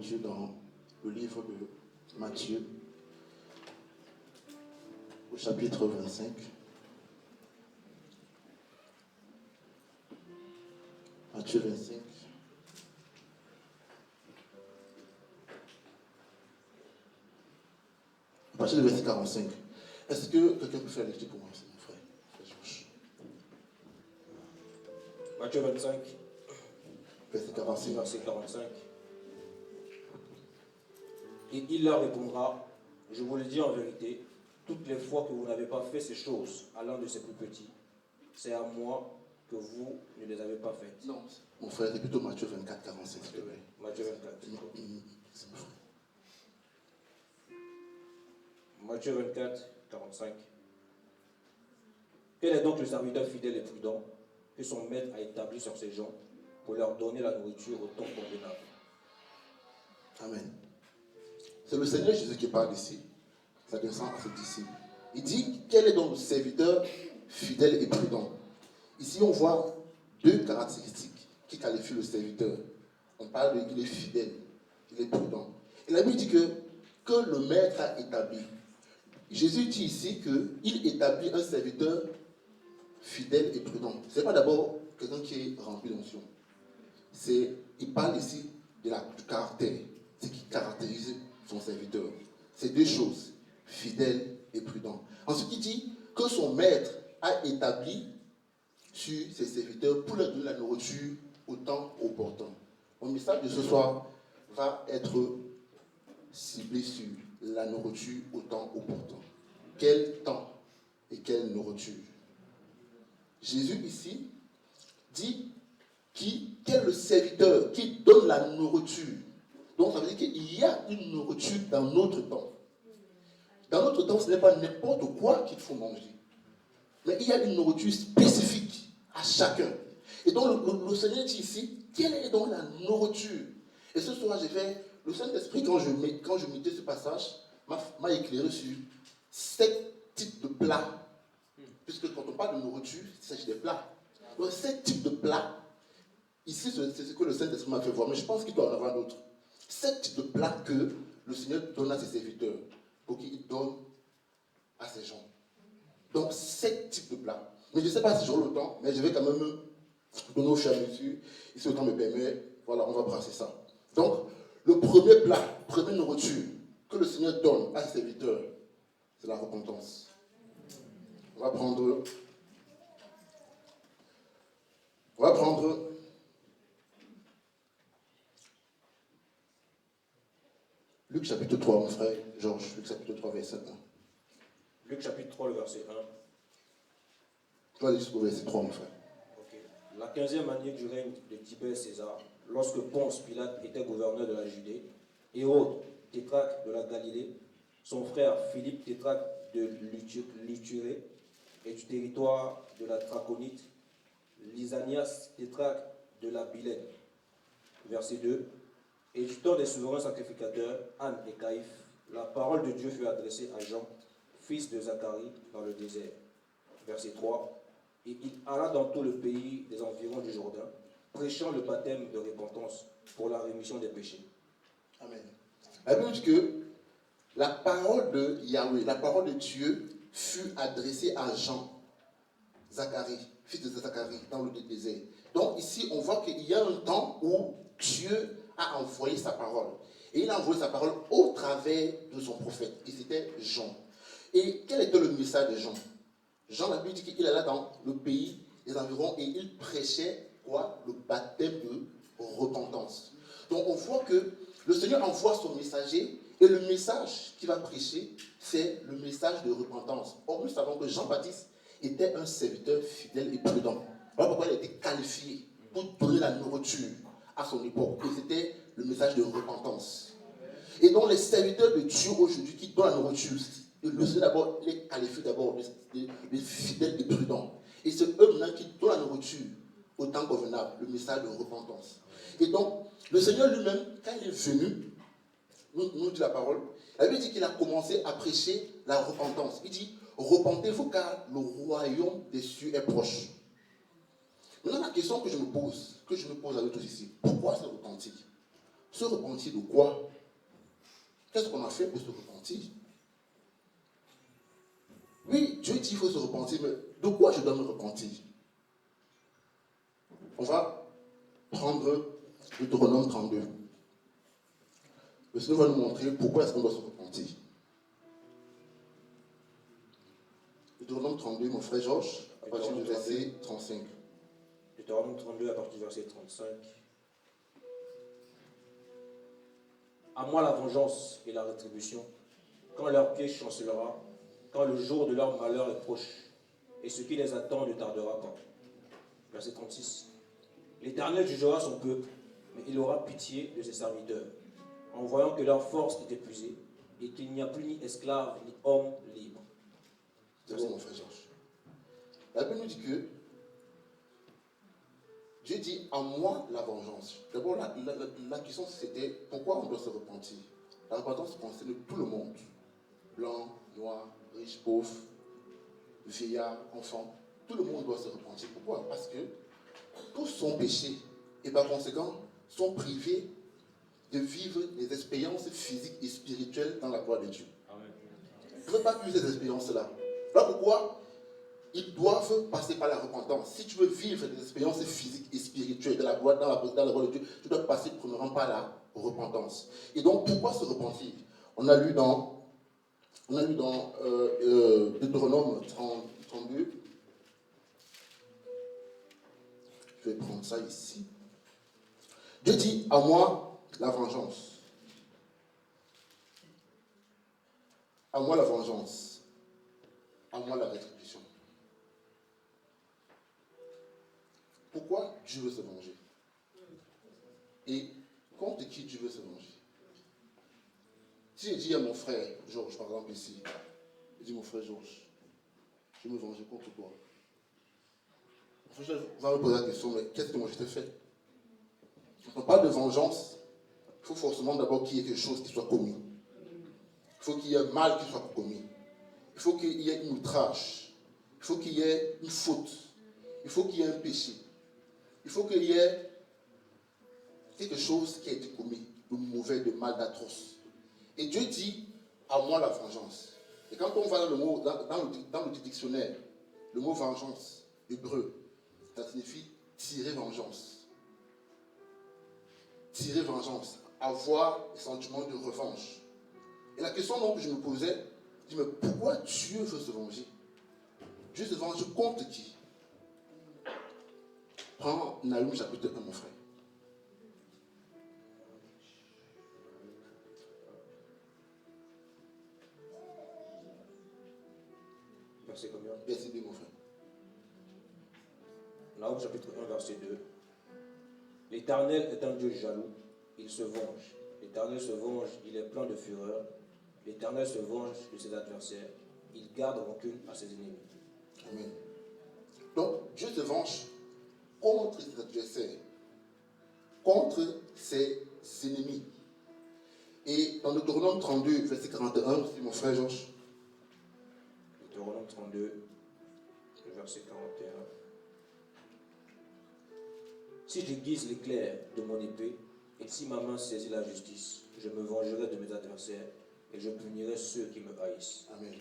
nourriture dans le livre de Matthieu, au chapitre 25. Matthieu 25. À partir du verset 45. Est-ce que quelqu'un peut faire la lecture pour moi, c'est mon frère Georges. Matthieu 25, verset 45. verset 45. Et il leur répondra, je vous le dis en vérité, toutes les fois que vous n'avez pas fait ces choses à l'un de ces plus petits, c'est à moi que vous ne les avez pas faites. Non, mon frère, c'est plutôt Matthieu 24, 45, s'il te plaît. Matthieu 24. C'est mon frère. Matthieu 24, 45. Quel est donc le serviteur fidèle et prudent que son maître a établi sur ses gens pour leur donner la nourriture au temps convenable? Amen. C'est le Seigneur Jésus qui parle ici. Ça descend à ses disciples. Il dit, quel est donc le serviteur fidèle et prudent? Ici, on voit deux caractéristiques qui qualifient le serviteur. On parle de qu'il est fidèle, il est prudent. Et la Bible dit que le maître a établi. Jésus dit ici qu'il établit un serviteur fidèle et prudent. Ce n'est pas d'abord quelqu'un qui est rempli d'onction. Il parle ici du caractère, ce qui caractérise son serviteur. C'est deux choses, fidèle et prudent. Ensuite, il dit que son maître a établi sur ses serviteurs pour leur donner la nourriture au temps opportun. Mon message de ce soir va être ciblé sur la nourriture au temps opportun. Quel temps et quelle nourriture? Jésus ici dit quel est le serviteur qui donne la nourriture. Donc ça veut dire qu'il y a une nourriture dans notre temps. Dans notre temps, ce n'est pas n'importe quoi qu'il faut manger. Mais il y a une nourriture spécifique à chacun. Et donc le Seigneur dit ici, quelle est donc la nourriture? Et ce soir, le Saint-Esprit, quand je mettais ce passage, m'a éclairé sur 7 types de plats. Puisque quand on parle de nourriture, il s'agit des plats. Donc 7 types de plats. Ici, c'est ce que le Saint-Esprit m'a fait voir. Mais je pense qu'il doit en avoir d'autres. 7 types de plats que le Seigneur donne à ses serviteurs pour qu'ils donnent à ses gens. Donc 7 types de plats. Mais je ne sais pas si j'aurai le temps, mais je vais quand même donner au fur et à mesure. Et si le temps me permet, voilà, on va brasser ça. Donc, le premier plat, première nourriture que le Seigneur donne à ses serviteurs, c'est la repentance. On va prendre Luc chapitre 3, mon frère Georges, Luc chapitre 3, verset 1. Luc chapitre 3, le verset 1. Tu vas aller jusqu'au verset 3, mon frère. Okay. La 15e année du règne de Tibère César, lorsque Ponce Pilate était gouverneur de la Judée, Hérode, tétrarque de la Galilée, son frère Philippe, tétrarque de l'Iturie et du territoire de la Traconite, Lysanias, tétrarque de la Bilène. Verset 2. Et du temps des souverains sacrificateurs, Anne et Caïphe, la parole de Dieu fut adressée à Jean, fils de Zacharie, dans le désert. Verset 3. Et il alla dans tout le pays des environs du Jourdain, prêchant le baptême de repentance pour la rémission des péchés. Amen. La Bible dit que la parole de Yahweh, la parole de Dieu, fut adressée à Jean, Zacharie, fils de Zacharie, dans le désert. Donc ici, on voit qu'il y a un temps où Dieu a envoyé sa parole. Et il a envoyé sa parole au travers de son prophète. Et c'était Jean. Et quel était le message de Jean? Jean, la Bible dit qu'il allait dans le pays des environs et il prêchait quoi? Le baptême de repentance. Donc on voit que le Seigneur envoie son messager et le message qu'il va prêcher, c'est le message de repentance. Or, nous savons que Jean-Baptiste était un serviteur fidèle et prudent. Voilà pourquoi il a été qualifié pour donner la nourriture à son époque. Et c'était le message de repentance. Et donc les serviteurs de Dieu aujourd'hui qui donnent la nourriture, le Seigneur d'abord les qualifie d'abord les fidèles et prudents. Et c'est eux maintenant qui donnent la nourriture au temps convenable, le message de repentance. Et donc, le Seigneur lui-même, quand il est venu, nous dit la parole, la Bible dit qu'il a commencé à prêcher la repentance. Il dit, repentez-vous car le royaume des cieux est proche. Maintenant, la question que je me pose à vous tous ici, pourquoi se repentir? Se repentir de quoi? Qu'est-ce qu'on a fait pour se repentir? Oui, Dieu dit qu'il faut se repentir, mais de quoi je dois me repentir? On va prendre Deutéronome 32. Le Seigneur va nous montrer pourquoi est-ce qu'on doit se repentir. Deutéronome 32, mon frère Georges, à partir du verset 35. Deutéronome 32, à partir du verset 35. À moi la vengeance et la rétribution, quand leur pied chancellera, quand le jour de leur malheur est proche, et ce qui les attend ne tardera pas. Verset 36. L'Éternel jugera son peuple, mais il aura pitié de ses serviteurs, en voyant que leur force est épuisée, et qu'il n'y a plus ni esclave ni homme libre. C'est bon, mon frère Georges. La Bible nous dit que Dieu dit à moi la vengeance. D'abord, la question c'était pourquoi on doit se repentir. La repentance concerne tout le monde. Blanc, noir, riche, pauvre, vieillard, enfant. Tout le monde doit se repentir. Pourquoi? Parce que tous sont péchés et par conséquent sont privés de vivre des expériences physiques et spirituelles dans la gloire de Dieu. Ils ne veulent pas vivre ces expériences-là. Voilà pourquoi ils doivent passer par la repentance. Si tu veux vivre des expériences physiques et spirituelles dans la gloire de Dieu, tu dois passer premièrement par la repentance. Et donc, pourquoi se repentir? On a lu dans Deutéronome 32. Je vais prendre ça ici. Dieu dit à moi la vengeance. À moi la vengeance. À moi la rétribution. Pourquoi Dieu veut se venger? Et contre qui Dieu veut se venger? Si je dis à mon frère Georges, par exemple ici, je dis mon frère Georges, je vais me venger contre toi. Mon frère va me poser la question, mais qu'est-ce que moi je t'ai fait? Quand on parle de vengeance, il faut forcément d'abord qu'il y ait quelque chose qui soit commis. Il faut qu'il y ait un mal qui soit commis. Il faut qu'il y ait une outrage. Il faut qu'il y ait une faute. Il faut qu'il y ait un péché. Il faut qu'il y ait quelque chose qui a été commis, de mauvais, de mal, d'atroce. Et Dieu dit, à moi la vengeance. Et quand on va dans le mot, dans le dictionnaire, le mot vengeance, hébreu, ça signifie tirer vengeance. Tirer vengeance, avoir le sentiment de revanche. Et la question donc que je me posais, je me dis, mais pourquoi Dieu veut se venger? Dieu se venge contre qui? Prends Nahum chapitre 1, mon frère. Verset combien? Verset 2, mon frère. Nahum chapitre 1, verset 2. L'Éternel est un Dieu jaloux, il se venge. L'Éternel se venge, il est plein de fureur. L'Éternel se venge de ses adversaires. Il garde rancune à ses ennemis. Amen. Donc, Dieu se venge contre ses adversaires, contre ses ennemis. Et dans Deutéronome 32, verset 41, c'est mon frère Georges. Deutéronome 32, verset 41. Si j'aiguise l'éclair de mon épée, et si ma main saisit la justice, je me vengerai de mes adversaires, et je punirai ceux qui me haïssent. Amen.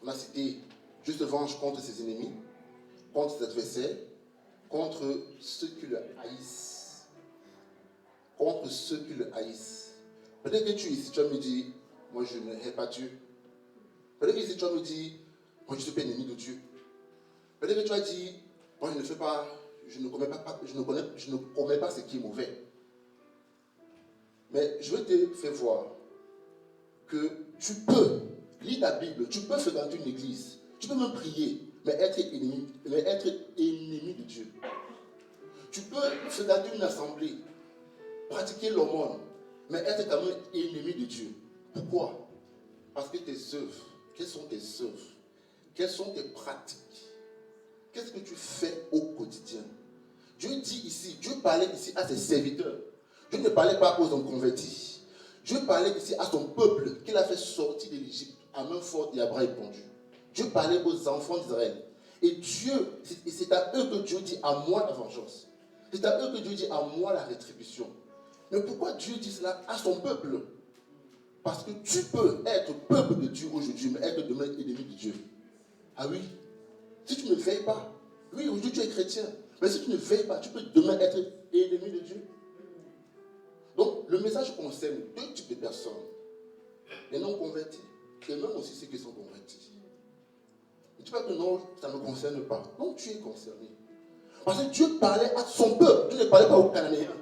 On a cité, Dieu se venge contre ses ennemis, contre ses adversaires, contre ceux qui le haïssent. Contre ceux qui le haïssent. Peut-être que tu ici, tu vas me dire, moi je ne hais pas Dieu. Peut-être que ici, tu vas me dire, moi je ne suis pas ennemi de Dieu. Peut-être que tu vas dire, moi je ne fais pas, je ne commets pas ce qui est mauvais. Mais je vais te faire voir que tu peux lire la Bible, tu peux fréquenter une église, tu peux même prier, mais être ennemi de Dieu. Tu peux fréquenter une assemblée, pratiquer l'aumône, mais être quand même ennemi de Dieu. Pourquoi? Parce que tes œuvres, quelles sont tes œuvres? Quelles sont tes pratiques? Qu'est-ce que tu fais au quotidien? Dieu dit ici, Dieu parlait ici à ses serviteurs. Dieu ne parlait pas aux inconvertis. Dieu parlait ici à son peuple qu'il a fait sortir de l'Égypte à main forte et à bras épandus. Dieu parlait aux enfants d'Israël. Et c'est à eux que Dieu dit à moi la vengeance. C'est à eux que Dieu dit à moi la rétribution. Mais pourquoi Dieu dit cela à son peuple? Parce que tu peux être peuple de Dieu aujourd'hui, mais être demain ennemi de Dieu. Ah oui? Si tu ne veilles pas, oui, aujourd'hui tu es chrétien, mais si tu ne veilles pas, tu peux demain être ennemi de Dieu. Donc, le message concerne deux types de personnes. Les non convertis, et même aussi ceux qui sont convertis. Ne dis pas que non, ça ne me concerne pas. Non, tu es concerné. Parce que Dieu parlait à son peuple. Dieu ne parlait pas aux Cananéens.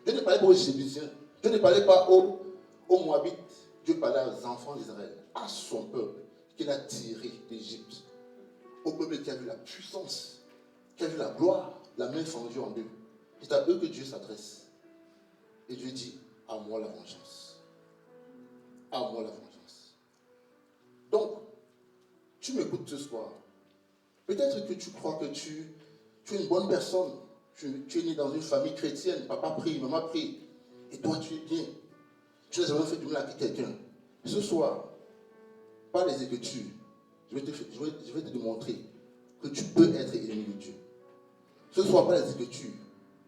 Dieu ne parlait pas aux Jébusiens. Dieu ne parlait pas aux Moabites. Dieu parlait aux enfants d'Israël, à son peuple qu'il a tiré d'Égypte. Au peuple qui a vu la puissance, qui a vu la gloire, la main fendue en deux. C'est à eux que Dieu s'adresse. Et Dieu dit, à moi la vengeance. À moi la vengeance. Donc, tu m'écoutes ce soir. Peut-être que tu crois que tu es une bonne personne. Tu es né dans une famille chrétienne. Papa prie, maman prie. Et toi, tu es bien. Tu n'as jamais fait du mal à quelqu'un. Ce soir, par les Écritures, je vais te démontrer que tu peux être ennemi de Dieu. Ce soir, par les Écritures,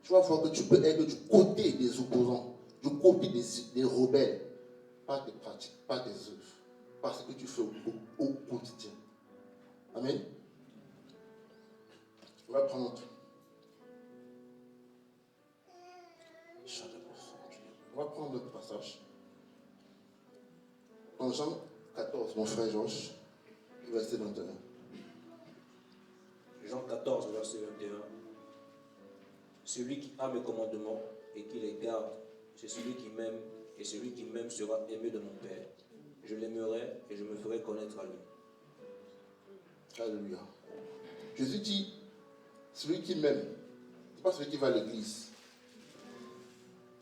tu vas voir que tu peux être du côté des opposants, du côté des rebelles, par tes pratiques, par tes œuvres, par ce que tu fais au quotidien. Amen. On va prendre notre passage. Dans Jean 14, mon frère Georges, verset 21. Jean 14, verset 21. Celui qui a mes commandements et qui les garde, c'est celui qui m'aime, et celui qui m'aime sera aimé de mon Père. Je l'aimerai et je me ferai connaître à lui. Alléluia. Jésus dit, celui qui m'aime, ce n'est pas celui qui va à l'église.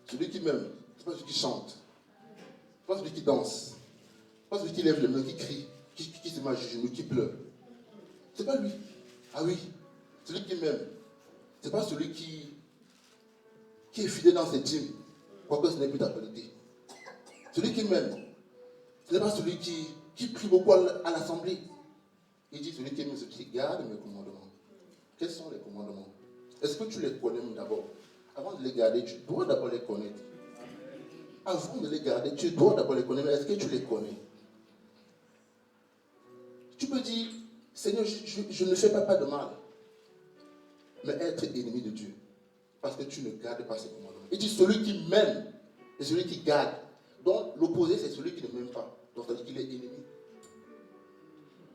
Celui qui m'aime, ce n'est pas celui qui chante. Ce n'est pas celui qui danse. Ce n'est pas celui qui lève les mains, qui crie, qui se met à genoux, qui pleure. Ce n'est pas lui. Ah oui, celui qui m'aime, ce n'est pas celui qui est fidèle dans ses dîmes, quoique ce n'est plus ta qualité. Celui qui m'aime, ce n'est pas celui qui prie beaucoup à l'assemblée. Il dit celui qui aime, celui qui garde mes commandements. Quels sont les commandements? Est-ce que tu les connais d'abord? Avant de les garder, tu dois d'abord les connaître. Avant de les garder, tu dois d'abord les connaître. Mais est-ce que tu les connais? Tu peux dire, Seigneur, je ne fais pas de mal. Mais être ennemi de Dieu. Parce que tu ne gardes pas ses commandements. Il dit celui qui m'aime et celui qui garde. Donc l'opposé, c'est celui qui ne m'aime pas. Donc ça veut dire qu'il est ennemi.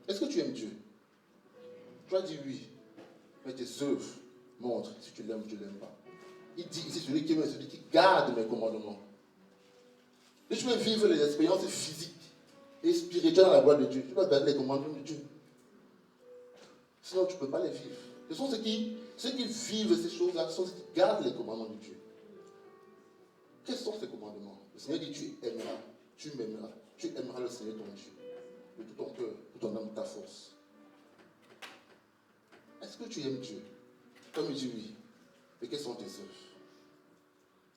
Est-ce que tu aimes Dieu? Tu vas dire oui. Mais tes œuvres montrent si tu l'aimes ou tu ne l'aimes pas. Il dit ici celui qui aime et celui qui garde mes commandements. Et tu veux vivre les expériences physiques et spirituelles dans la gloire de Dieu. Tu dois garder les commandements de Dieu. Sinon, tu ne peux pas les vivre. Ce sont ceux qui vivent ces choses-là, ce sont ceux qui gardent les commandements de Dieu. Quels sont ces commandements? Le Seigneur dit, tu aimeras, tu m'aimeras, tu aimeras le Seigneur ton Dieu, de tout ton cœur, de ton âme, de ta force. Est-ce que tu aimes Dieu? Comme il dit oui. Et quelles sont tes œuvres?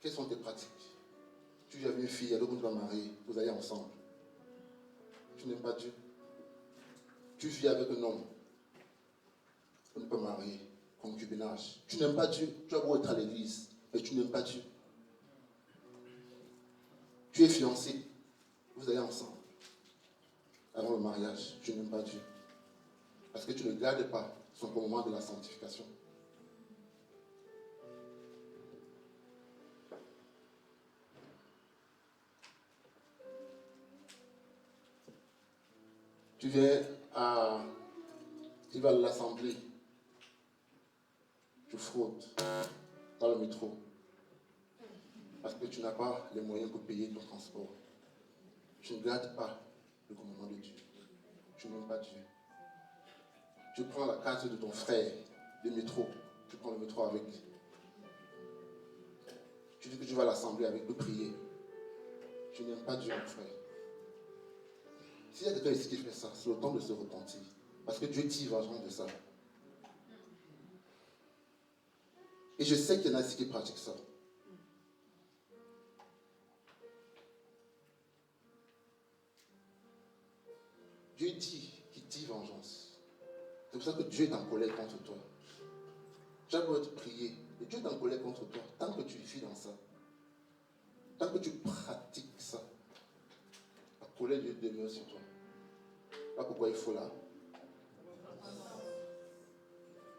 Quelles sont tes pratiques? Tu as une fille, alors que tu vas marier, vous allez ensemble. Tu n'aimes pas Dieu. Tu vis avec un homme. On ne peut marier, concubinage. Tu n'aimes pas Dieu. Tu vas beau être à l'église, mais tu n'aimes pas Dieu. Tu es fiancé, vous allez ensemble. Avant le mariage, tu n'aimes pas Dieu. Parce que tu ne gardes pas son commandement de la sanctification. Tu vas à l'assemblée. Tu fraudes dans le métro. Parce que tu n'as pas les moyens pour payer ton transport. Tu ne gardes pas le commandement de Dieu. Tu n'aimes pas Dieu. Tu prends la carte de ton frère de métro. Tu prends le métro avec lui. Tu dis que tu vas à l'assemblée avec lui prier. Tu n'aimes pas Dieu, mon frère. S'il y a quelqu'un ici qui fait ça, c'est le temps de se repentir. Parce que Dieu tire vengement de ça. Et je sais qu'il y en a ici qui pratiquent ça. Dieu dit qu'il tire vengeance. C'est pour ça que Dieu est en colère contre toi. Tu as beau être prié, et Dieu est en colère contre toi, tant que tu vis dans ça. Tant que tu pratiques ça, la colère de Dieu demeure sur toi. Voilà pourquoi il faut là.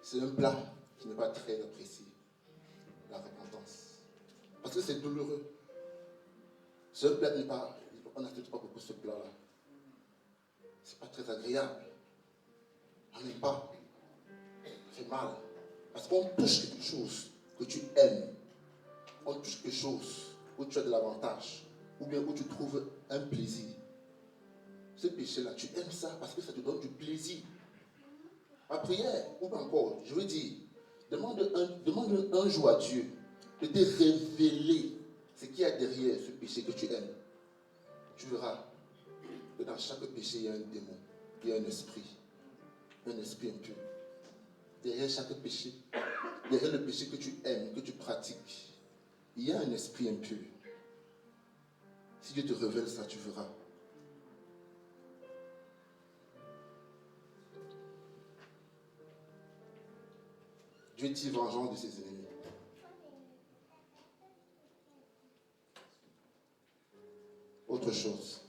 C'est un plat qui n'est pas très apprécié, la repentance. Parce que c'est douloureux. Ce plat n'est pas, on n'accepte pas beaucoup ce plat-là. C'est pas très agréable. On n'aime pas. Ça fait mal. Parce qu'on touche quelque chose que tu aimes. On touche quelque chose où tu as de l'avantage. Ou bien où tu trouves un plaisir. Ce péché-là, tu aimes ça parce que ça te donne du plaisir. Ma prière, ou encore, je veux dire, demande un jour à Dieu de te révéler ce qu'il y a derrière ce péché que tu aimes. Tu verras que dans chaque péché, il y a un démon, il y a un esprit impur. Derrière chaque péché, derrière le péché que tu aimes, que tu pratiques, il y a un esprit impur. Si Dieu te révèle ça, tu verras. Dieu tire vengeance de ses ennemis. Autre chose.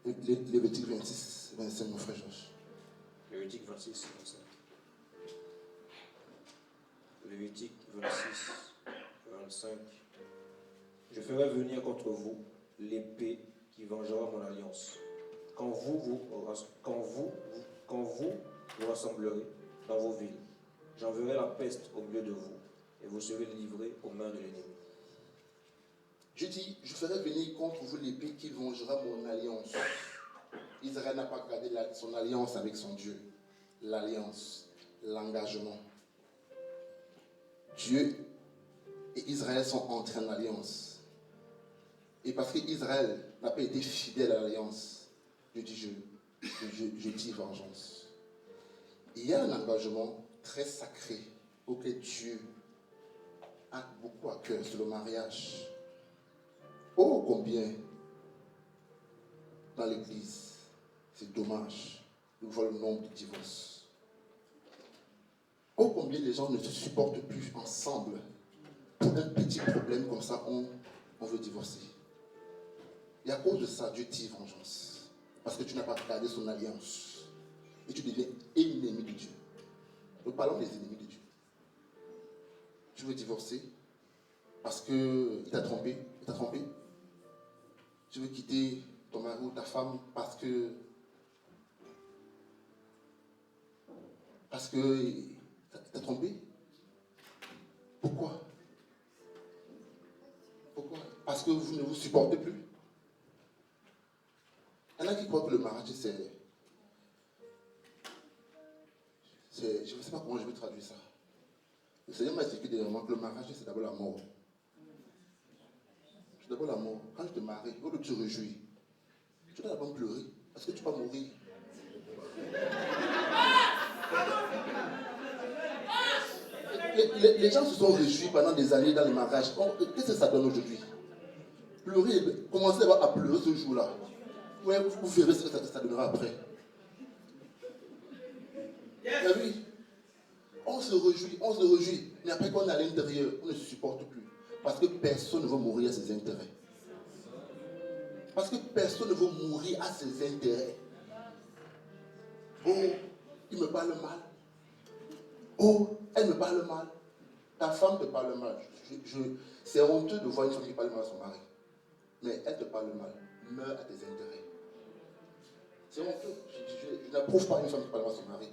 Lévitique 26, 25, mon frère Georges. Lévitique 26, 25. Lévitique 26, 25. Je ferai venir contre vous l'épée qui vengera mon alliance. Quand vous rassemblerez dans vos villes, j'enverrai la peste au milieu de vous, et vous serez livrés aux mains de l'ennemi. Je dis, je ferai venir contre vous l'épée qui vengera mon alliance. Israël n'a pas gardé son alliance avec son Dieu. L'alliance, l'engagement. Dieu et Israël sont entrés en alliance. Et parce qu'Israël n'a pas été fidèle à l'alliance, je dis vengeance. Il y a un engagement très sacré auquel Dieu a beaucoup à cœur, c'est le mariage. Oh, combien dans l'église, c'est dommage de voir le nombre de divorces. Oh, combien les gens ne se supportent plus ensemble. Pour un petit problème comme ça, on veut divorcer. Et à cause de ça, Dieu tire vengeance. Parce que tu n'as pas gardé son alliance. Et tu deviens ennemi de Dieu. Nous parlons des ennemis de Dieu. Tu veux divorcer parce qu'il t'a trompé. Tu veux quitter ton mari ou ta femme parce que t'as trompé. Pourquoi? Parce que vous ne vous supportez plus. Il y en a qui croient que le mariage, c'est... Je ne sais pas comment je vais traduire ça. Le Seigneur m'a expliqué dernièrement que le mariage, c'est d'abord la mort. C'est d'abord la mort. Quand je te marie, au lieu de te réjouir, tu dois d'abord pleurer. Parce que tu vas mourir. Les gens se sont réjouis pendant des années dans les mariages. Qu'est-ce que ça donne aujourd'hui? Pleurer, commencez d'abord à pleurer ce jour-là. Ouais, vous verrez ce que ça donnera après. Mais oui, on se réjouit. Mais après qu'on est à l'intérieur, on ne se supporte plus. Parce que personne ne veut mourir à ses intérêts. Oh, il me parle mal. Oh, elle me parle mal. Ta femme te parle mal. C'est honteux de voir une femme qui parle mal à son mari. Mais elle te parle mal. Meurs à tes intérêts. C'est honteux. Je n'approuve pas une femme qui parle mal à son mari.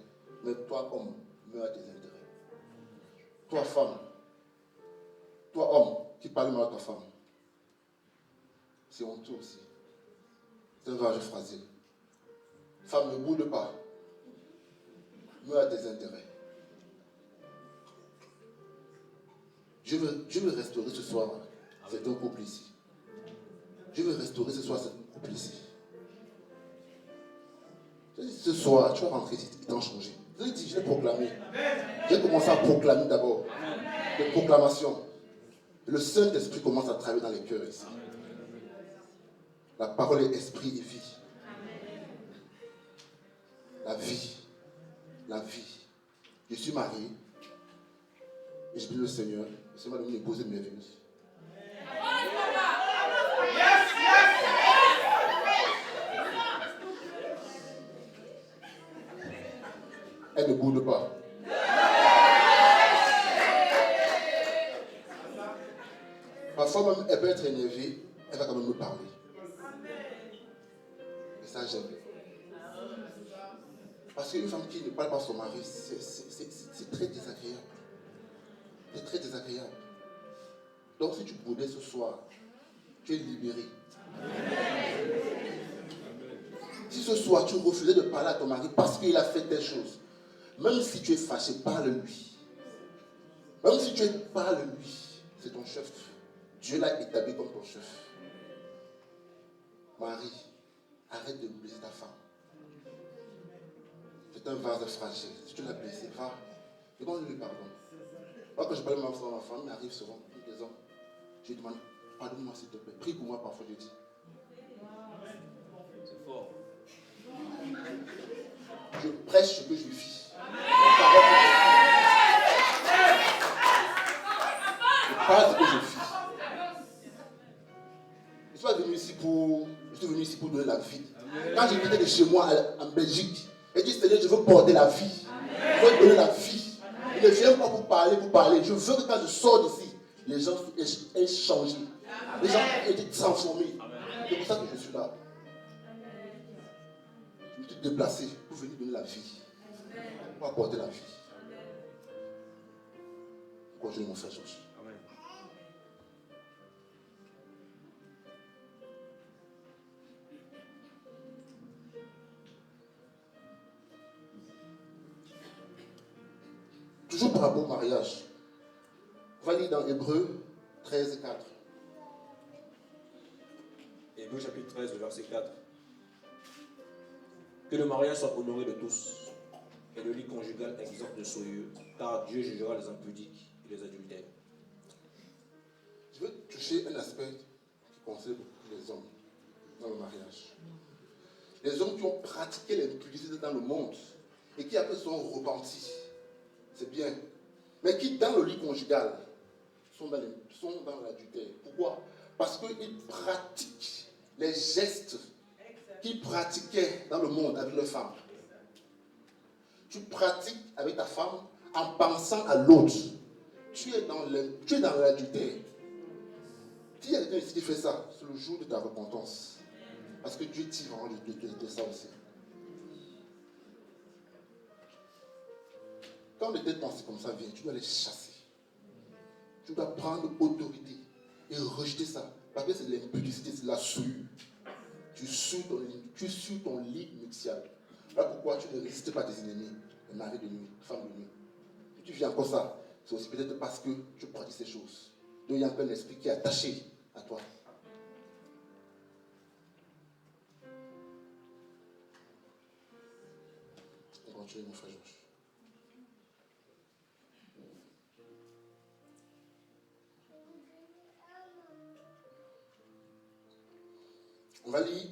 Mais toi, homme, meurs à tes intérêts. Toi, femme, toi, homme, qui parle mal à ta femme. C'est honteux aussi. C'est un vage phrasé. Femme, ne boude pas. Meurs à tes intérêts. Je veux restaurer ce soir cet couple ici. Je veux restaurer ce soir cet couple ici. Ce soir, tu vas rentrer ici, ils t'ont changé. Je l'ai dit, je l'ai proclamé. J'ai commencé à proclamer d'abord. Des proclamations. Le Saint-Esprit commence à travailler dans les cœurs ici. La parole est esprit et vie. La vie. Je suis marié. Et je prie le Seigneur. Le Seigneur m'a donné une épouse merveilleuse. Elle ne boude pas. Parfois même, elle peut être énervée, elle va quand même me parler. Et ça, j'aime. Parce qu'une femme qui ne parle pas à son mari, c'est très désagréable. C'est très désagréable. Donc si tu boudais ce soir, tu es libéré. Si ce soir tu refusais de parler à ton mari parce qu'il a fait des choses, même si tu es fâché, parle-lui. Même si tu es parle-lui, c'est ton chef. Dieu l'a établi comme ton chef. Marie, arrête de blesser ta femme. C'est un vase fragile. Si tu l'as blessé, va. Demande-lui pardon. Moi, quand je parle de ma femme, il m'arrive souvent, des hommes. Je lui demande, pardonne-moi s'il te plaît. Prie pour moi parfois, je dis. C'est fort. Je prêche ce que je vis. Je parle ce que je vis. Je suis venu ici pour donner la vie. Quand j'ai quitté de chez moi en Belgique, j'ai dit, Seigneur, je veux porter la vie. Je veux donner la vie. Il ne vient pas pour parler. Je veux que quand je sors d'ici, les gens aient changé. Les gens aient été transformés. C'est pour ça que je suis là. Je me suis déplacé pour venir donner la vie. Pour apporter la vie. Pourquoi je mon frère Georges? Toujours par rapport au mariage. On va lire dans Hébreux 13, 4. Hébreux chapitre 13, verset 4. Que le mariage soit honoré de tous et le lit conjugal exempt de souillure, car Dieu jugera les impudiques et les adultères. Je veux toucher un aspect qui concerne les hommes dans le mariage. Les hommes qui ont pratiqué l'impudicité dans le monde et qui après sont repentis. C'est bien. Mais qui dans le lit conjugal sont dans l'adultère. Pourquoi? Parce qu'ils pratiquent les gestes qu'ils pratiquaient dans le monde avec leurs femmes. Tu pratiques avec ta femme en pensant à l'autre. Tu es dans l'adultère. S'il y a quelqu'un ici qui fait ça, c'est le jour de ta repentance. Parce que Dieu tire vraiment de ça aussi. Quand des têtes pensées comme ça viennent, tu dois les chasser. Tu dois prendre autorité et rejeter ça. Parce que c'est l'impudicité, c'est la souillure. Tu sues ton lit nuptial. Voilà pourquoi tu ne résistes pas à tes ennemis, les maris de nuit, les femmes de nuit. Si tu viens comme ça, c'est aussi peut-être parce que tu pratiques ces choses. Donc il y a un peu un esprit qui est attaché à toi. On continue, mon frère Georges. On va lire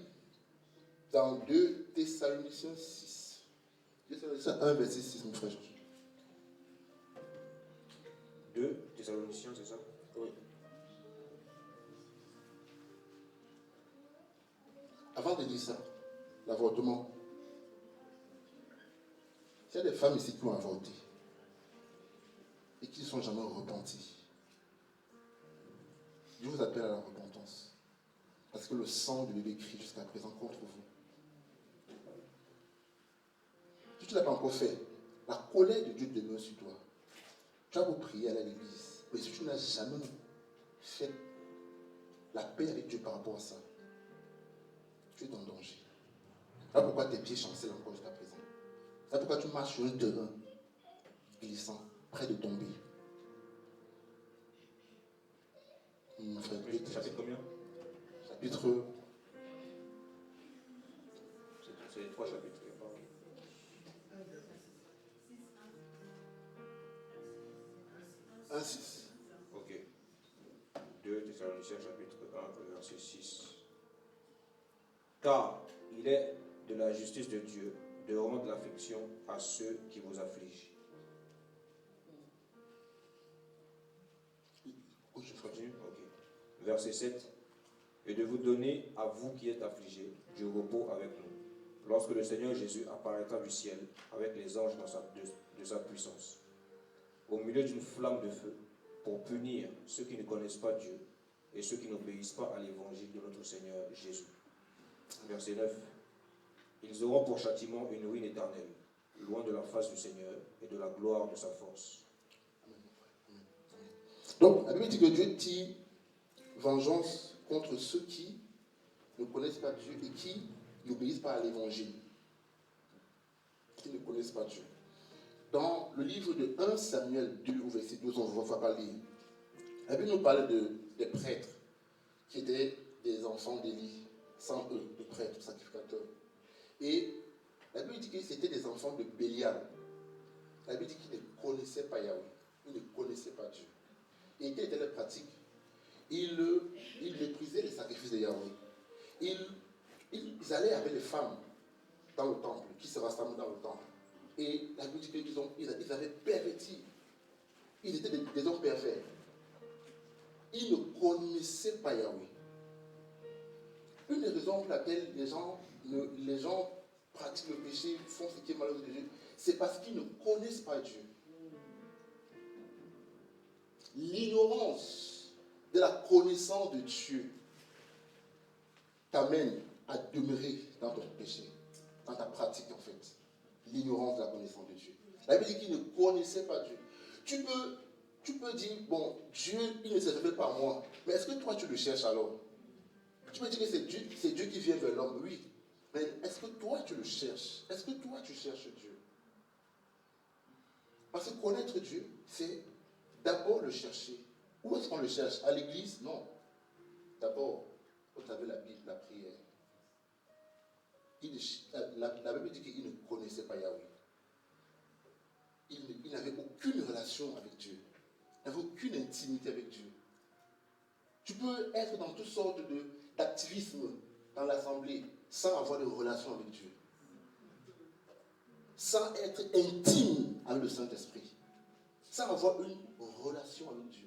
dans 2 Thessaloniciens 6. 2 Thessaloniciens 1, verset 6, mon frère Georges. 2 Thessaloniciens, c'est ça? Oui. Avant de dire ça, l'avortement. Il y a des femmes ici qui ont avorté et qui ne sont jamais repenties. Je vous appelle à la repentance. Parce que le sang de bébé crie jusqu'à présent contre vous. Si tu ne l'as pas encore fait, la colère de Dieu demeure sur toi. Tu as beau prier à l'église, mais si tu n'as jamais fait la paix avec Dieu par rapport à ça, tu es en danger. Voilà pourquoi tes pieds chancellent encore jusqu'à présent. Voilà pourquoi tu marches sur un terrain glissant, près de tomber. Mon frère, Chapitre combien? Chapitre. C'est les 3 chapitres. 1,6. Ok. 2 Thessaloniciens chapitre 1, verset 6. Car il est de la justice de Dieu de rendre l'affliction à ceux qui vous affligent Verset 7. Et de vous donner, à vous qui êtes affligés, du repos avec nous, lorsque le Seigneur Jésus apparaîtra du ciel avec les anges de sa puissance, au milieu d'une flamme de feu, pour punir ceux qui ne connaissent pas Dieu et ceux qui n'obéissent pas à l'évangile de notre Seigneur Jésus. Verset 9. Ils auront pour châtiment une ruine éternelle, loin de la face du Seigneur et de la gloire de sa force. Donc, la Bible dit que Dieu tire vengeance contre ceux qui ne connaissent pas Dieu et qui n'obéissent pas à l'évangile. Qui ne connaissent pas Dieu. Dans le livre de 1 Samuel 2, au verset 12, on ne va pas lire. La Bible nous parle des prêtres qui étaient des enfants d'Élie, sans eux, de prêtres, sacrificateurs. Et la Bible dit que c'était des enfants de Bélial. La Bible dit qu'ils ne connaissaient pas Yahweh, ils ne connaissaient pas Dieu. Et quelle était leur pratique? Ils méprisaient les sacrifices de Yahweh. Ils allaient avec les femmes dans le temple, qui se rassemblaient dans le temple. Et la Bible dit qu'ils avaient perverti. Ils étaient des hommes pervers. Ils ne connaissaient pas Yahweh. Une des raisons pour laquelle les gens pratiquent le péché, font ce qui est malheureux de Dieu, c'est parce qu'ils ne connaissent pas Dieu. L'ignorance de la connaissance de Dieu t'amène à demeurer dans ton péché, dans ta pratique en fait. L'ignorance de la connaissance de Dieu. La Bible dit qu'ils ne connaissaient pas Dieu. Tu peux dire, bon, Dieu, il ne se révèle pas à moi. Mais est-ce que toi, tu le cherches alors? Tu peux dire que c'est Dieu qui vient vers l'homme, oui. Mais est-ce que toi, tu le cherches? Est-ce que toi, tu cherches Dieu? Parce que connaître Dieu, c'est d'abord le chercher. Où est-ce qu'on le cherche? À l'église? Non. D'abord, au travers de la Bible, la prière. La Bible dit qu'il ne connaissait pas Yahweh. Il n'avait aucune relation avec Dieu. Il n'avait aucune intimité avec Dieu. Tu peux être dans toutes sortes d'activisme dans l'assemblée sans avoir de relation avec Dieu. Sans être intime avec le Saint-Esprit. Sans avoir une relation avec Dieu.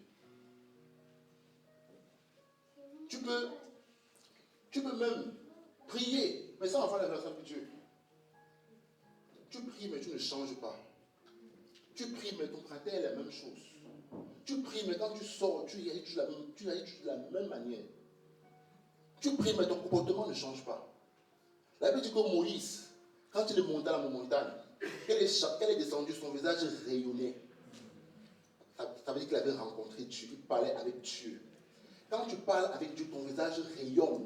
Tu peux même prier, mais sans avoir la relation avec Dieu. Tu pries, mais tu ne changes pas. Tu pries, mais ton caractère est la même chose. Tu pries, mais quand tu sors, tu agis de la même manière. Tu pries, mais ton comportement ne change pas. La Bible dit que Moïse, quand il est monté à la montagne, qu'elle est descendue, son visage rayonnait. Ça veut dire qu'il avait rencontré Dieu, il parlait avec Dieu. Quand tu parles avec Dieu, ton visage rayonne.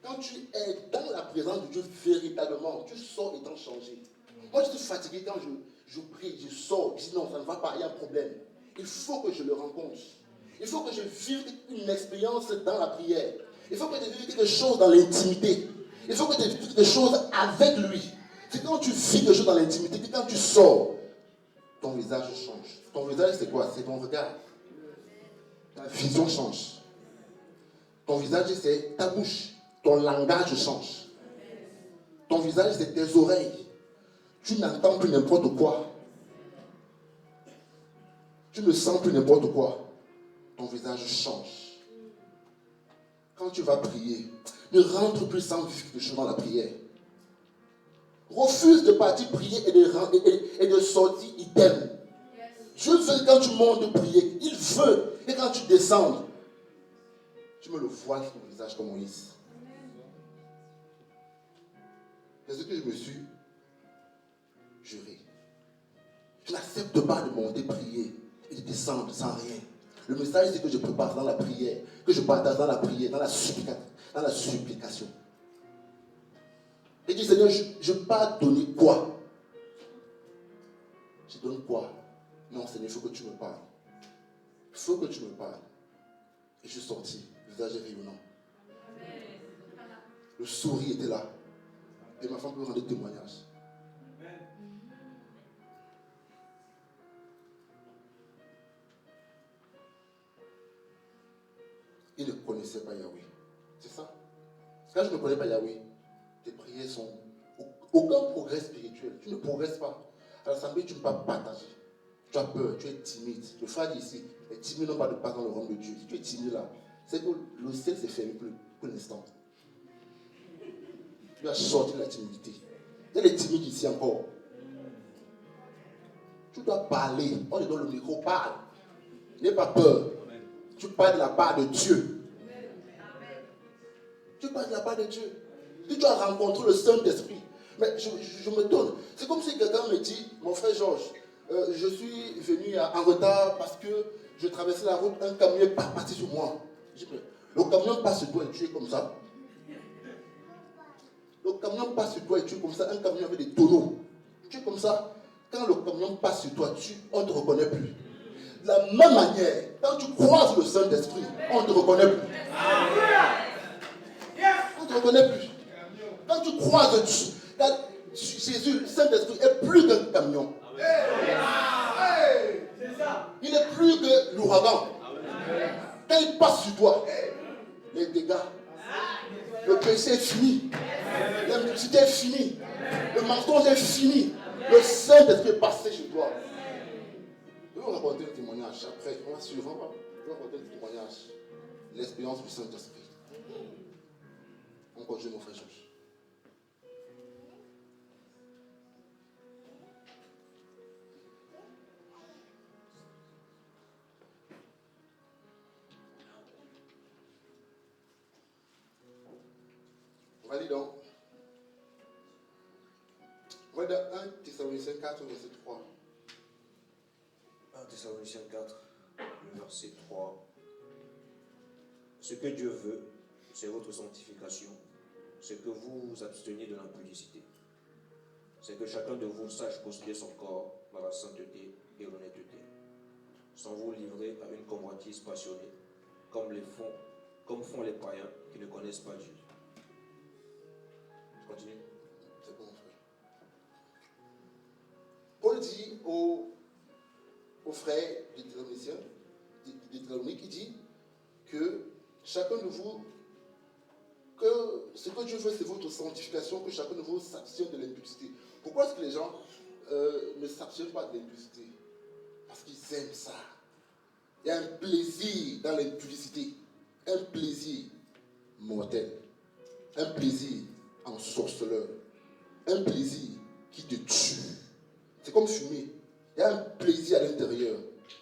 Quand tu es dans la présence de Dieu véritablement, tu sors étant changé. Moi, je suis fatigué quand je prie, je sors, je dis non, ça ne va pas, il y a un problème. Il faut que je le rencontre. Il faut que je vive une expérience dans la prière. Il faut que je vive quelque chose dans l'intimité. Il faut que je vive quelque chose avec lui. C'est quand tu vis quelque chose dans l'intimité, que quand tu sors, ton visage change. Ton visage, c'est quoi? C'est ton regard. Ta vision change. Ton visage, c'est ta bouche. Ton langage change. Ton visage, c'est tes oreilles. Tu n'entends plus n'importe quoi. Tu ne sens plus n'importe quoi. Ton visage change. Quand tu vas prier, ne rentre plus sans vivre quelque chose dans la prière. Refuse de partir prier et de sortir idem. Dieu veut quand tu montes prier. Il veut. Et quand tu descends, tu me le voiles sur ton visage comme Moïse. C'est ce que je me suis juré. Je n'accepte pas de monter prier et de descendre sans rien. Le message, c'est que je prépare dans la prière, que je partage dans la prière, dans la supplication. Et dis, Seigneur, je ne veux pas donner quoi? Je donne quoi? Non, Seigneur, il faut que tu me parles. Il faut que tu me parles. Et je suis sorti, le visage rayonnant. Le sourire était là. Et ma femme peut rendre témoignage. Il ne connaissait pas Yahweh. C'est ça. Quand je ne connais pas Yahweh, tes prières sont aucun progrès spirituel. Tu ne progresses pas. À l'assemblée, tu ne peux pas partager. Tu as peur, tu es timide. Le frère dit ici, les timides n'ont pas de part dans le royaume de Dieu. Si tu es timide là, c'est que le ciel s'est fermé pour l'instant. Tu as sorti de la timidité. Il y a des timides ici encore. Tu dois parler. On te donne le micro, parle. N'aie pas peur. Tu parles de la part de Dieu. Tu parles de la part de Dieu. Tu as rencontré le Saint-Esprit. Mais je me donne. C'est comme si quelqu'un me dit, mon frère Georges, je suis venu en retard parce que je traversais la route, un camion est parti sur moi. Je dis, mais le camion passe sur toi et tu es comme ça. Le camion passe sur toi et tu es comme ça. Un camion avec des tonneaux. Tu es comme ça. Quand le camion passe sur toi, on ne te reconnaît plus. De la même manière, quand tu croises le Saint-Esprit, on ne te reconnaît plus. On ne te reconnaît plus. Quand tu croises Jésus, le Saint-Esprit est plus qu'un camion. Il est plus que l'ouragan. Quand il passe sur toi, les dégâts, le péché est fini. L'impudicité est finie. Le mensonge est fini. Le Saint-Esprit est passé sur toi. Je vais vous raconter un témoignage. Après, on va suivre. Je vais vous raconter un témoignage. L'expérience du Saint-Esprit. On continue, mon frère Georges. On va lire donc. On va dans 1 Thessaloniciens 4, verset 3. 1 Thessaloniciens 4, le verset 3. Ce que Dieu veut, c'est votre sanctification, c'est que vous vous absteniez de l'impudicité. C'est que chacun de vous sache posséder son corps dans la sainteté et l'honnêteté, sans vous livrer à une convoitise passionnée, comme font les païens qui ne connaissent pas Dieu. Je continue. C'est bon, frère. Paul dit aux frères des Thessaloniciens, il dit que chacun de vous, que ce que Dieu veut, c'est votre sanctification, que chacun de vous s'abstienne de l'impudicité. Pourquoi est-ce que les gens ne s'abstiennent pas de l'impudicité? Parce qu'ils aiment ça. Il y a un plaisir dans l'impudicité, un plaisir mortel, un plaisir en sorceleur, un plaisir qui te tue. C'est comme fumer. Il y a un plaisir à l'intérieur,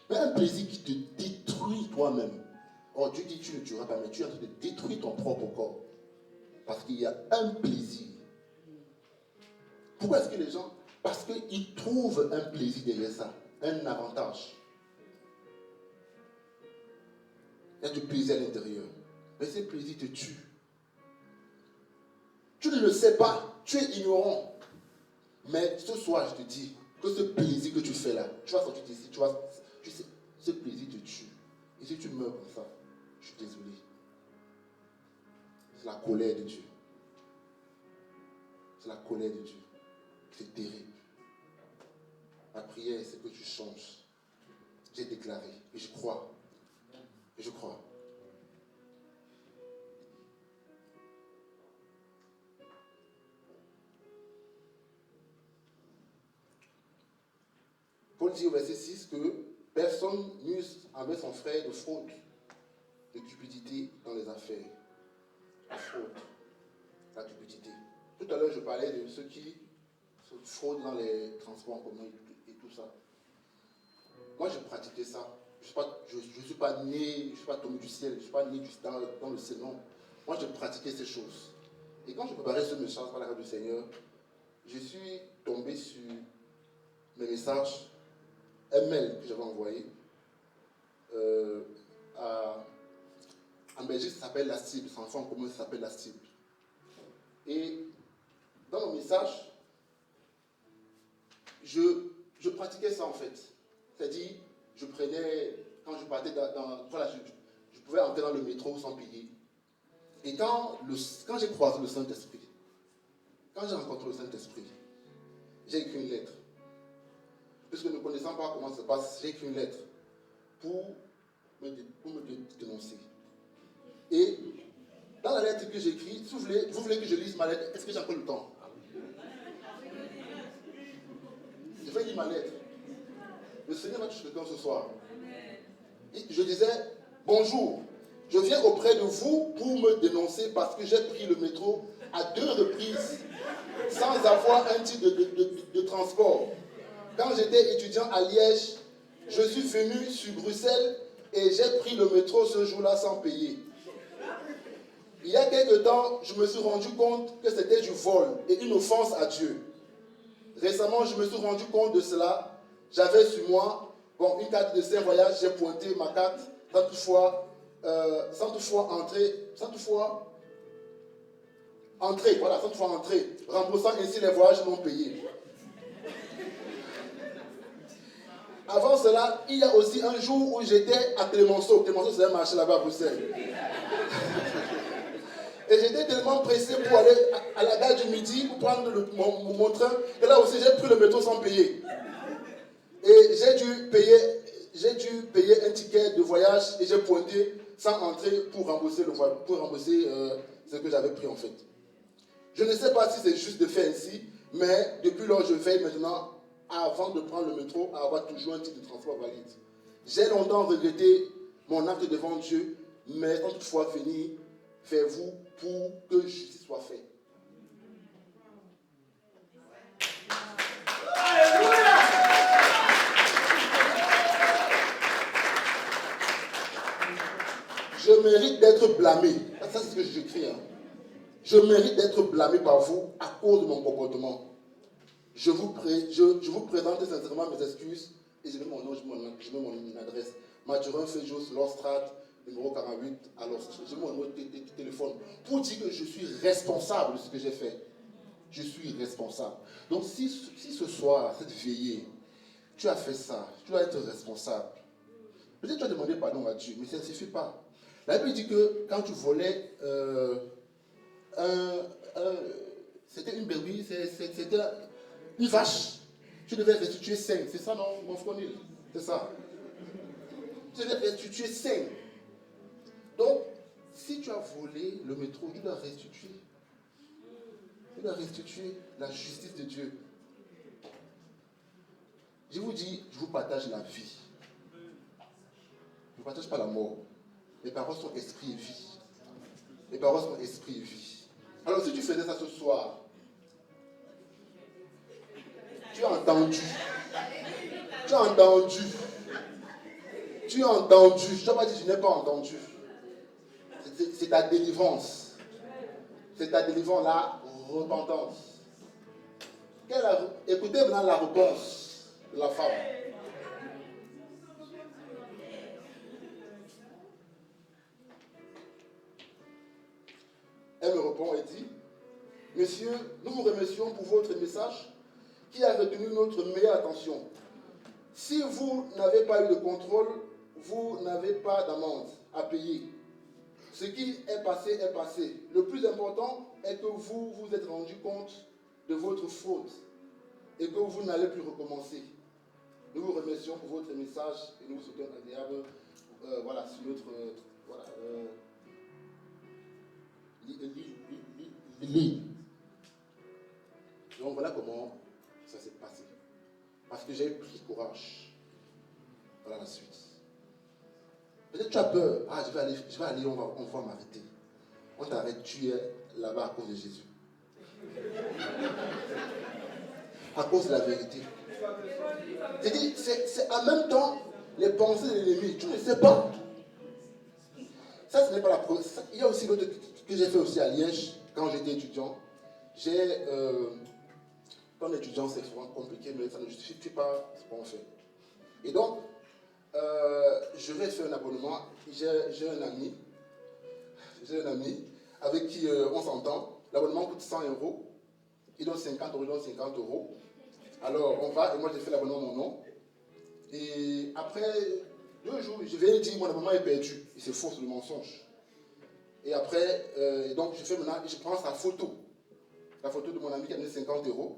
mais un plaisir qui te détruit toi-même. Or, Dieu dit tu ne tueras pas, mais tu es en train de détruire ton propre corps. Parce qu'il y a un plaisir. Pourquoi est-ce que les gens... Parce qu'ils trouvent un plaisir derrière ça, un avantage. Il y a du plaisir à l'intérieur. Mais ce plaisir te tue. Tu ne le sais pas, tu es ignorant. Mais ce soir, je te dis que ce plaisir que tu fais là, tu vas sortir d'ici, tu sais, ce plaisir te tue. Et si tu meurs comme ça, je suis désolé. C'est la colère de Dieu. C'est la colère de Dieu. C'est terrible. La prière, c'est que tu changes. J'ai déclaré. Et je crois. Et je crois. Paul dit au verset 6 que personne n'use avec son frère de fraude, de cupidité dans les affaires. La fraude, la cupidité. Tout à l'heure, je parlais de ceux qui se fraudent dans les transports en commun et tout ça. Moi, je pratiquais ça. Je ne suis pas né, je ne suis pas tombé du ciel, je ne suis pas né dans le ciel, non. Moi, je pratiquais ces choses. Et quand je préparais ce message par la grâce du Seigneur, je suis tombé sur mes messages, un mail que j'avais envoyé en Belgique, ça s'appelle la cible. C'est en forme commun, ça s'appelle la cible. Et dans mon message, je pratiquais ça en fait. C'est-à-dire, je prenais, quand je partais voilà, je pouvais entrer dans le métro sans payer. Et quand j'ai croisé le Saint-Esprit, quand j'ai rencontré le Saint-Esprit, j'ai écrit une lettre. Puisque ne connaissant pas comment ça se passe, j'ai écrit une lettre pour me dénoncer. Et dans la lettre que j'ai écrite, si vous voulez que je lise ma lettre, est-ce que j'ai encore le temps? Je vais lire ma lettre. Le Seigneur va toucher quelqu'un ce soir. Et je disais, bonjour, je viens auprès de vous pour me dénoncer parce que j'ai pris le métro à 2 reprises sans avoir un titre de transport. Quand j'étais étudiant à Liège, je suis venu sur Bruxelles et j'ai pris le métro ce jour-là sans payer. Il y a quelques temps, je me suis rendu compte que c'était du vol et une offense à Dieu. Récemment, je me suis rendu compte de cela. J'avais sur moi une carte de saint voyage, j'ai pointé ma carte sans toutefois entrer, remboursant ainsi les voyages non payés. Avant cela, il y a aussi un jour où j'étais à Clémenceau. Clémenceau, c'est un marché là-bas à Bruxelles. Et j'étais tellement pressé pour aller à la gare du Midi pour prendre mon train, que là aussi j'ai pris le métro sans payer. Et j'ai dû payer un ticket de voyage et j'ai pointé sans entrer pour rembourser ce que j'avais pris en fait. Je ne sais pas si c'est juste de faire ainsi, mais depuis lors je veille maintenant, avant de prendre le métro, à avoir toujours un titre de transport valide. J'ai longtemps regretté mon acte devant Dieu, mais sans toutefois venir vers vous pour que justice soit faite. Je mérite d'être blâmé. Ça, c'est ce que j'écris. Je mérite d'être blâmé par vous à cause de mon comportement. Je vous présente sincèrement mes excuses et je mets mon nom, je mets mon adresse. Mathurin Fejos, Lostrat, numéro 48, alors je mets mon numéro de téléphone pour dire que je suis responsable de ce que j'ai fait. Je suis responsable. Donc si ce soir, cette veillée, tu as fait ça, tu dois être responsable. Peut-être que tu as demandé pardon à Dieu, mais ça ne suffit pas. La Bible dit que quand tu volais c'était une brebis, c'était une vache, tu devais restituer 5. C'est ça, non, mon frère Neil? C'est ça. Tu devais restituer 5. Donc, si tu as volé le métro, tu dois restituer. Tu dois restituer la justice de Dieu. Je vous dis, je vous partage la vie. Je ne partage pas la mort. Les paroles sont esprit et vie. Les paroles sont esprit et vie. Alors si tu faisais ça ce soir, tu as entendu. Tu as entendu. Tu as entendu. Je ne vais pas dire je n'ai pas entendu. C'est ta délivrance. C'est ta délivrance, la repentance. Écoutez maintenant la réponse de la femme. Elle me répond et dit, Monsieur, nous vous remercions pour votre message qui a retenu notre meilleure attention. Si vous n'avez pas eu de contrôle, vous n'avez pas d'amende à payer. Ce qui est passé est passé. Le plus important est que vous vous êtes rendu compte de votre faute et que vous n'allez plus recommencer. Nous vous remercions pour votre message et nous vous souhaitons agréable sur notre lit. Donc voilà comment ça s'est passé. Parce que j'ai pris courage. Voilà la suite. Peut-être tu as peur. Ah, je vais aller, on va m'arrêter. On t'arrête, tu es là-bas à cause de Jésus. À cause de la vérité. Je dis, c'est en même temps les pensées de l'ennemi. Tu ne sais pas. Ça, ce n'est pas la preuve. Il y a aussi l'autre que j'ai fait aussi à Liège, quand j'étais étudiant. Comme étudiant, c'est souvent compliqué, mais ça ne justifie pas ce qu'on fait. Et donc, je vais faire un abonnement. J'ai un ami avec qui on s'entend. L'abonnement coûte 100 €. Il donne 50 €, il donne 50 €. Alors, on va, et moi j'ai fait l'abonnement mon nom. Et après 2 jours, je vais dire mon abonnement est perdu. Et c'est faux, c'est le mensonge. Et après, donc je fais maintenant, je prends sa photo. La photo de mon ami qui a donné 50 €.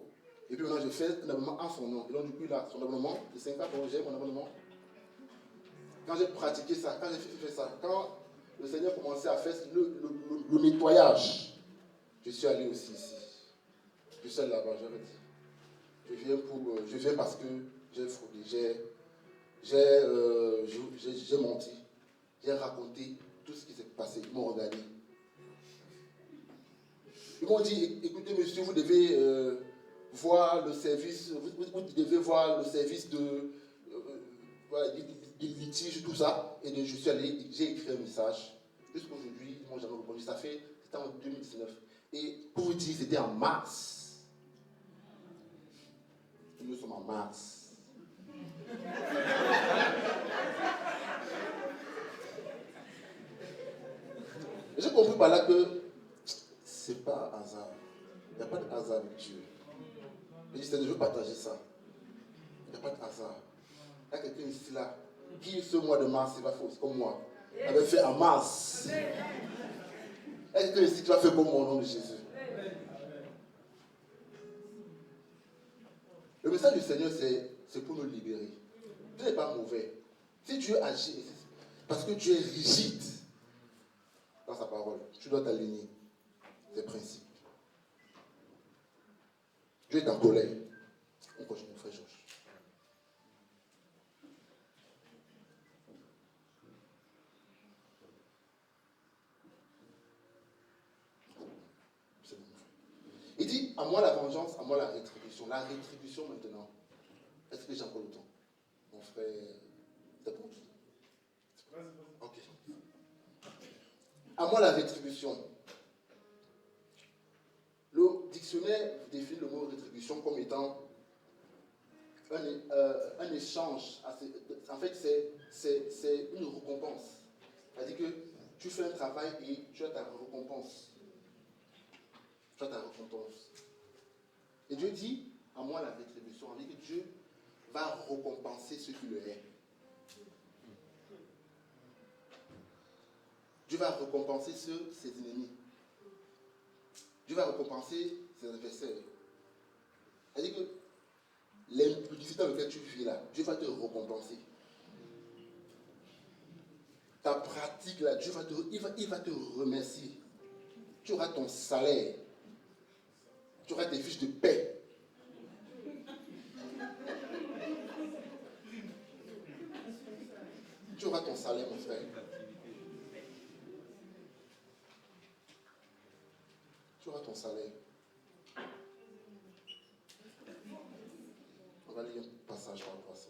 Et puis maintenant, je fais un abonnement à son nom. Et donc, du coup, là, son abonnement, de 50 €, j'ai mon abonnement. Quand j'ai pratiqué ça, quand j'ai fait ça, quand le Seigneur commençait à faire le nettoyage, je suis allé aussi ici. Je suis allé là-bas, j'avais dit. Je viens parce que j'ai fraudé, j'ai menti. J'ai raconté tout ce qui s'est passé. Ils m'ont regardé. Ils m'ont dit, écoutez monsieur, vous devez voir le service, vous devez voir le service voilà, des litiges, tout ça. Et je suis allé, j'ai écrit un message. Jusqu'aujourd'hui, ils m'ont jamais répondu. C'était en 2019. Et pour vous dire, c'était en mars. Et nous sommes en mars. J'ai compris par là que c'est pas un hasard. Il n'y a pas de hasard avec Dieu. Je veux partager ça. Il n'y a pas de hasard. Il y a quelqu'un ici là qui, ce mois de mars, il va faire comme moi. Il avait fait en mars. Il y a quelqu'un ici qui va faire comme moi au nom de Jésus. Le message du Seigneur, c'est pour nous libérer. Dieu n'est pas mauvais. Si Dieu agit, parce que Dieu est rigide dans sa parole, tu dois t'aligner des principes. Dieu est en colère. On continue, frère Georges. Il dit, à moi la vengeance, à moi la rétribution. La rétribution maintenant. Est-ce que j'ai encore le temps? Mon frère, c'est bon? Ok. À moi la rétribution. Le dictionnaire définit le mot rétribution comme étant un échange. En fait, c'est une récompense. C'est-à-dire que tu fais un travail et tu as ta récompense. Tu as ta récompense. Et Dieu dit, à moi la rétribution. On dit que Dieu va récompenser ceux qui le haïssent. Dieu va récompenser ses ennemis. Dieu va récompenser ses adversaires. C'est-à-dire que l'impudicité dans laquelle tu vis là, Dieu va te récompenser. Ta pratique là, Dieu va il va te remercier. Tu auras ton salaire. Tu auras tes fiches de paix. Tu auras ton salaire, mon frère. Tu auras ton salaire. On va lire un passage par rapport à ça.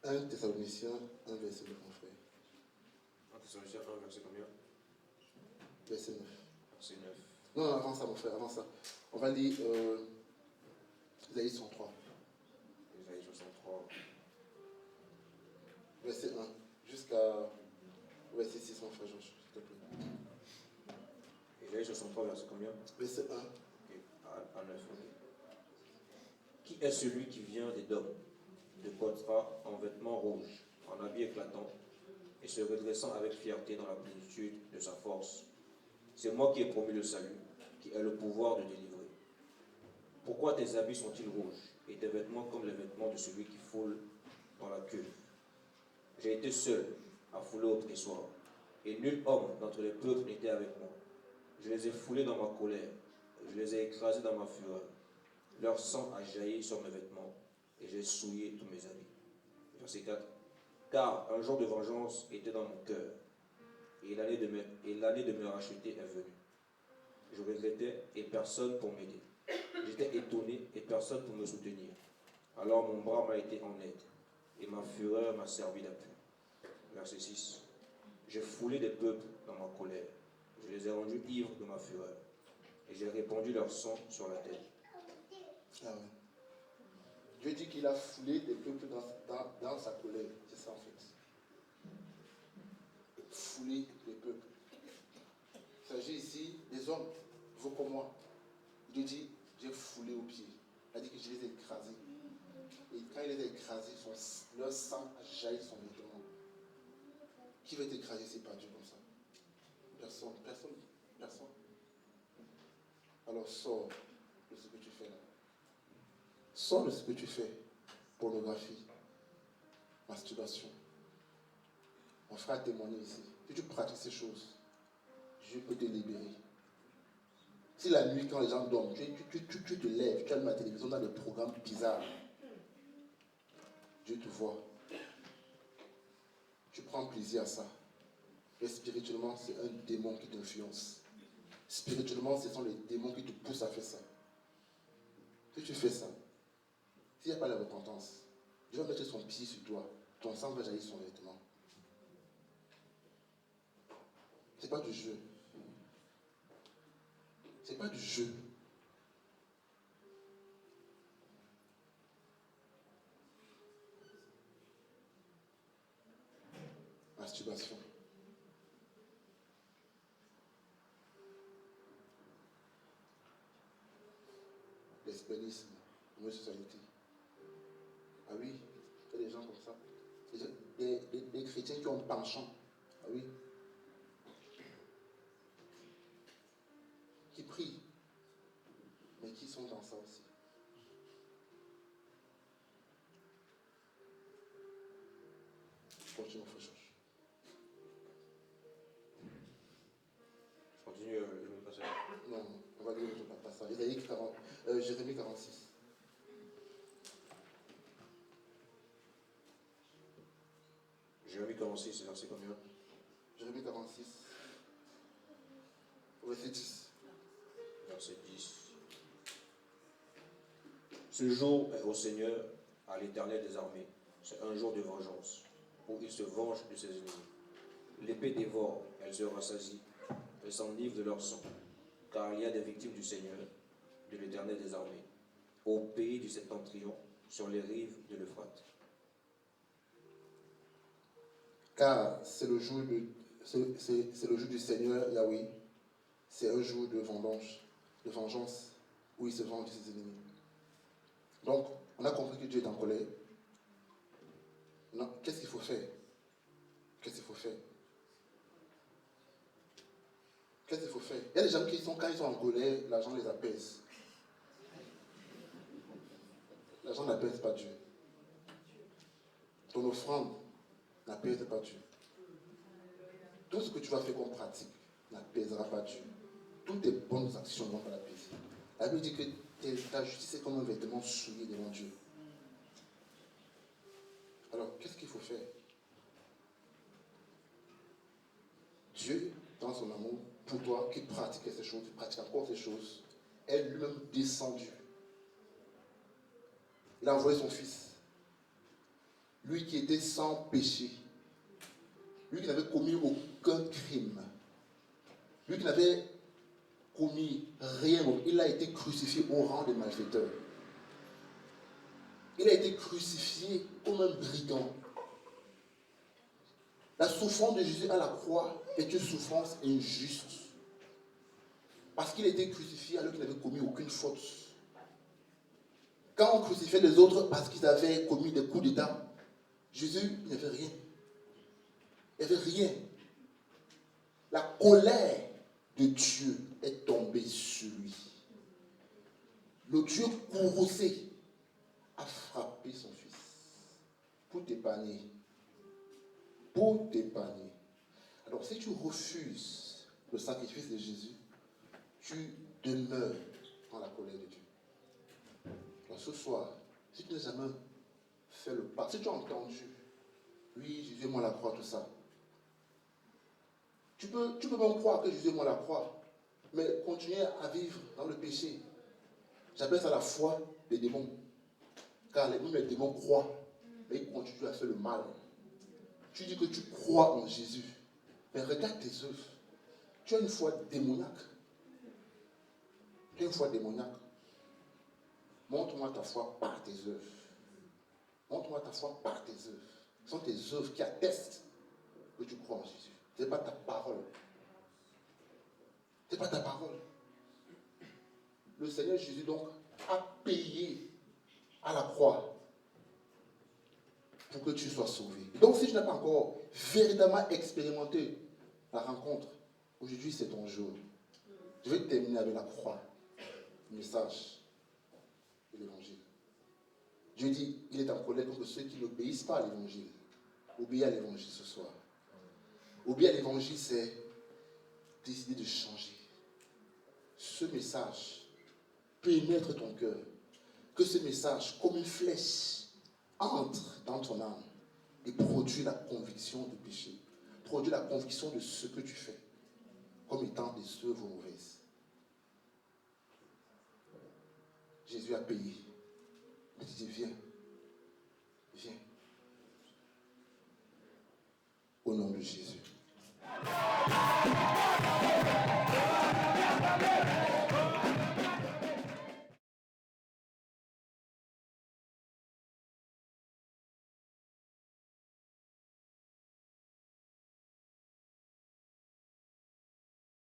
1 Thessaloniciens 1, verset 9, mon frère. 1 Thessaloniciens 1, verset combien? Verset 9. Verset 9. Non, avant ça, mon frère, avant ça. On va lire Isaïe 103. Isaïe 63. Verset 1 jusqu'à verset 6, mon frère Georges, s'il te plaît. Isaïe 63, verset combien? Verset 1. Okay. À 9. Qui est celui qui vient des dômes, de portera en vêtements rouges, en habit éclatant, et se redressant avec fierté dans la plénitude de sa force? C'est moi qui ai promis le salut, qui ai le pouvoir de délivrer. Pourquoi tes habits sont-ils rouges, et tes vêtements comme les vêtements de celui qui foule dans la cuve? J'ai été seul à fouler au pressoir, et nul homme d'entre les peuples n'était avec moi. Je les ai foulés dans ma colère, je les ai écrasés dans ma fureur. Leur sang a jailli sur mes vêtements, et j'ai souillé tous mes habits. Verset 4. Car un jour de vengeance était dans mon cœur, et l'année de me racheter est venue. Je regrettais, et personne pour m'aider. J'étais étonné, et personne pour me soutenir. Alors mon bras m'a été en aide, et ma fureur m'a servi d'appui. Verset 6. J'ai foulé des peuples dans ma colère. Je les ai rendus ivres de ma fureur, et j'ai répandu leur sang sur la terre. Amen. Dieu dit qu'il a foulé des peuples dans sa colère. C'est ça en fait. Fouler les peuples. Il s'agit ici des hommes, vous comme moi. Dieu dit, j'ai foulé aux pieds. Il a dit que je les ai écrasés. Et quand il les a écrasés, leur sang a jailli son vêtement. Qui va t'écraser si pas Dieu comme ça? Personne, personne, personne. Alors sors de ce que tu fais là. Sors de ce que tu fais. Pornographie, masturbation. Mon frère a témoigné ici. Si tu pratiques ces choses, Dieu peut te libérer. Si la nuit, quand les gens dorment, tu te lèves, tu allumes la télévision dans des programmes bizarres, Dieu te voit. Tu prends plaisir à ça. Et spirituellement, c'est un démon qui t'influence. Spirituellement, ce sont les démons qui te poussent à faire ça. Si tu fais ça, s'il n'y a pas la repentance, Dieu va mettre son pied sur toi. Ton sang va jaillir sur son vêtement. Ce n'est pas du jeu. Ce n'est pas du jeu. Masturbation. Lesbianisme, homosexualité. Ah oui, il y a des gens comme ça. Des chrétiens qui ont un penchant. Ah oui. Qui prient, mais qui sont dans ça aussi. Continue, frère Georges. Je continue le passage. Non, on va lire le passage. Jérémie 46. Jérémie 46, c'est verset combien? Jérémie 46, verset 10. Verset 10. Ce jour est au Seigneur, à l'Éternel des armées. C'est un jour de vengeance, où il se venge de ses ennemis. L'épée dévore, elle se rassasie, elle s'enivre de leur sang, car il y a des victimes du Seigneur, de l'Éternel des armées, au pays du Septentrion, sur les rives de l'Euphrate. Car c'est le jour du Seigneur Yahweh. C'est un jour de vengeance, où il se venge de ses ennemis. Donc, on a compris que Dieu est en colère. Non, qu'est-ce qu'il faut faire? Qu'est-ce qu'il faut faire? Qu'est-ce qu'il faut faire? Il y a des gens qui sont, quand ils sont en colère, l'argent les apaise. L'argent n'apaise pas Dieu. Ton offrande n'apaise pas Dieu. Tout ce que tu vas faire comme pratique n'apaisera pas Dieu. Toutes tes bonnes actions ne vont pas l'apaiser. La Bible dit que ta justice est comme un vêtement souillé devant Dieu. Alors, qu'est-ce qu'il faut faire? Dieu, dans son amour, pour toi, qui pratiquait ces choses, qui pratique encore ces choses, est lui-même descendu. Il a envoyé son Fils. Lui qui était sans péché. Lui qui n'avait commis aucun crime. Lui qui n'avait commis rien. Il a été crucifié au rang des malfaiteurs. Il a été crucifié comme un brigand. La souffrance de Jésus à la croix est une souffrance injuste. Parce qu'il a été crucifié alors qu'il n'avait commis aucune faute. Quand on crucifiait les autres parce qu'ils avaient commis des coups d'État, Jésus n'avait rien. Il n'y avait rien. La colère de Dieu est tombée sur lui. Le Dieu courroucé a frappé son Fils pour t'épargner. Pour t'épargner. Alors si tu refuses le sacrifice de Jésus, tu demeures dans la colère de Dieu. Alors ce soir, si tu n'as jamais fait le pas, si tu as entendu, oui, Jésus est mort à la croix, tout ça, tu peux même croire que Jésus est mort à la croix, mais continuer à vivre dans le péché. J'appelle ça la foi des démons. Car même les démons croient, mais ils continuent à faire le mal. Tu dis que tu crois en Jésus, mais regarde tes œuvres. Tu as une foi démoniaque. Tu as une foi démoniaque. Montre-moi ta foi par tes œuvres. Montre-moi ta foi par tes œuvres. Ce sont tes œuvres qui attestent que tu crois en Jésus. Ce n'est pas ta parole. Ce n'est pas ta parole. Le Seigneur Jésus donc a payé à la croix pour que tu sois sauvé. Donc si tu n'as pas encore véritablement expérimenté la rencontre, aujourd'hui c'est ton jour. Je vais terminer avec la croix, le message de l'évangile. Dieu dit, il est en colère contre ceux qui n'obéissent pas à l'évangile. Obéis à l'évangile ce soir. Obéir à l'évangile, c'est décider de changer. ce message pénètre ton cœur. Que ce message, comme une flèche, entre dans ton âme et produit la conviction du péché. Produit la conviction de ce que tu fais comme étant des œuvres mauvaises. Jésus a payé. Il dit, viens. Viens. Au nom de Jésus.